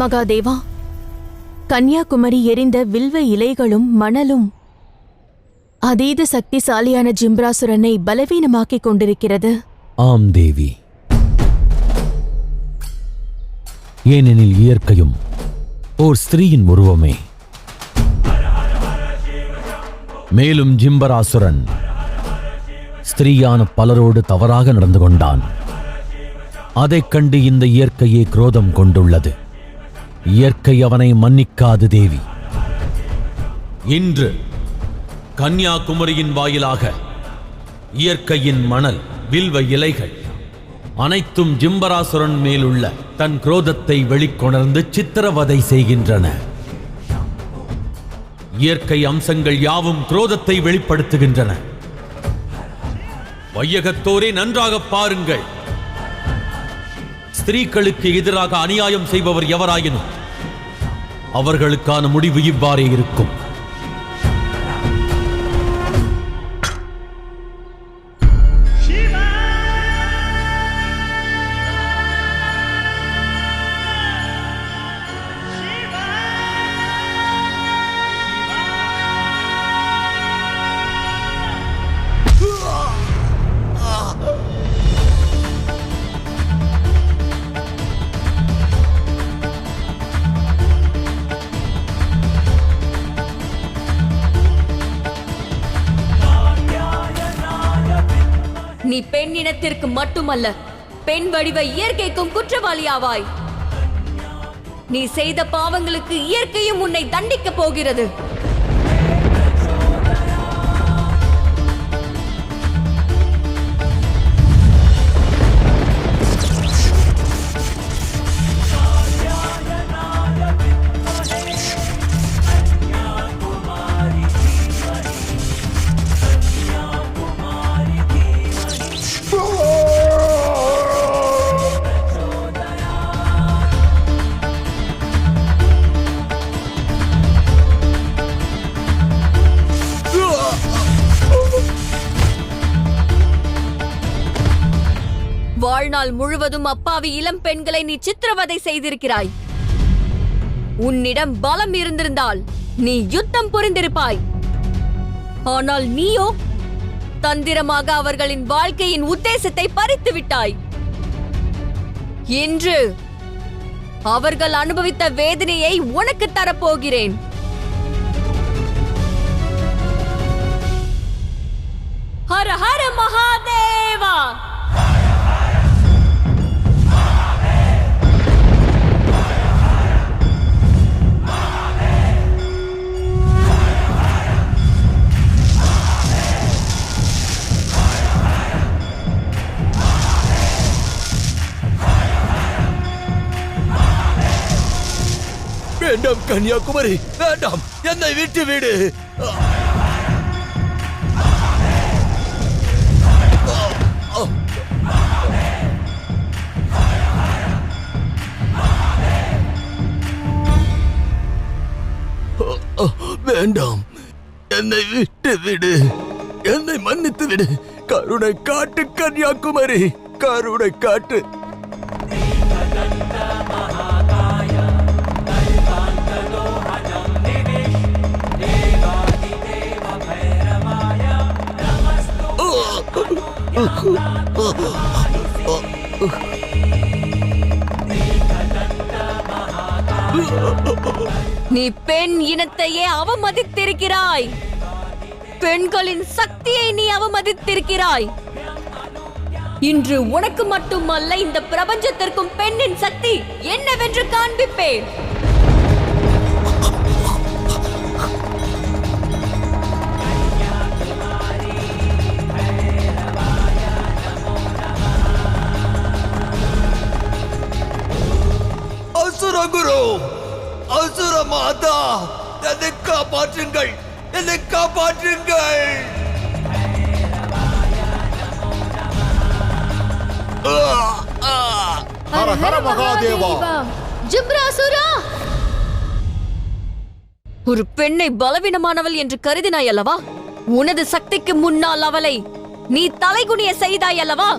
மகாதேவா, கன்னியாகுமரி எரிந்த வில்வ இலைகளும் மணலும் அதீத சக்திசாலியான ஜிம்ராசுரனை பலவீனமாக்கிக் கொண்டிருக்கிறது. ஆம் தேவி. ஏனெனில் இயற்கையும் ஓர் ஸ்திரீயின் உருவமே. மேலும் ஜிம்பராசுரன் ஸ்திரீயான பலரோடு தவறாக நடந்து கொண்டான். அதைக் கண்டு இந்த இயற்கையே குரோதம் கொண்டுள்ளது. இயற்கை அவனை மன்னிக்காது தேவி. இன்று கன்னியாகுமரியின் வாயிலாக இயற்கையின் மணல், வில்வ இலைகள் அனைத்தும் ஜிம்பராசுரன் மேலுள்ள தன் குரோதத்தை வெளிக்கொணர்ந்து சித்திரவதை செய்கின்றன. இயற்கை அம்சங்கள் யாவும் குரோதத்தை வெளிப்படுத்துகின்றன. வையகத்தோரே நன்றாக பாருங்கள். ஸ்திரீகளுக்கு எதிராக அநியாயம் செய்பவர் எவராயினும் அவர்களுக்கான முடிவு இவ்வாறே இருக்கும். நீ பெண் இனத்திற்கு மட்டுமல்ல, பெண் வடிவ இயற்கைக்கும் குற்றவாளியாவாய். நீ செய்த பாவங்களுக்கு இயற்கையும் உன்னை தண்டிக்கப் போகிறது. வாழ்நாள் முழுவதும் அப்பாவி இளம் பெண்களை நீ சித்திரவதை செய்திருக்கிறாய். உன்னிடம் பலம் இருந்திருந்தால் நீ யுத்தம் புரிந்திருப்பாய். ஆனால் நீயோ தந்திரமாக அவர்களின் வாழ்க்கையின் உத்தேசத்தை பறித்து விட்டாய். இன்று அவர்கள் அனுபவித்த வேதனையை உனக்கு தரப்போகிறேன். ஹர ஹர மகாதேவா. வேண்டாம் கன்னியாகுமரி, வேண்டாம், என்னை விட்டு விடு. வேண்டாம், என்னை விட்டு விடு, என்னை மன்னித்து விடு. கருணை காட்டு கன்னியாகுமரி, கருணை காட்டு. நீ பெண் இனத்தையே அவமதித்திருக்கிறாய். பெண்களின் சக்தியை நீ அவமதித்திருக்கிறாய். இன்று உனக்கு மட்டுமல்ல, இந்த பிரபஞ்சத்திற்கும் பெண்ணின் சக்தி என்னவென்று காண்பிப்பேன். குரு, அசுர மாதா, என்னை காப்பாற்றுங்கள், என்னை காப்பாற்றுங்கள். ஹர ஹர மகாதேவா. ஜிம்ராசுரா, ஒரு பெண்ணை பலவீனமானவள் என்று கருதினாய் அல்லவா? உனது சக்திக்கு முன்னால் அவளை நீ தலைகுனிய செய்தாய் அல்லவா?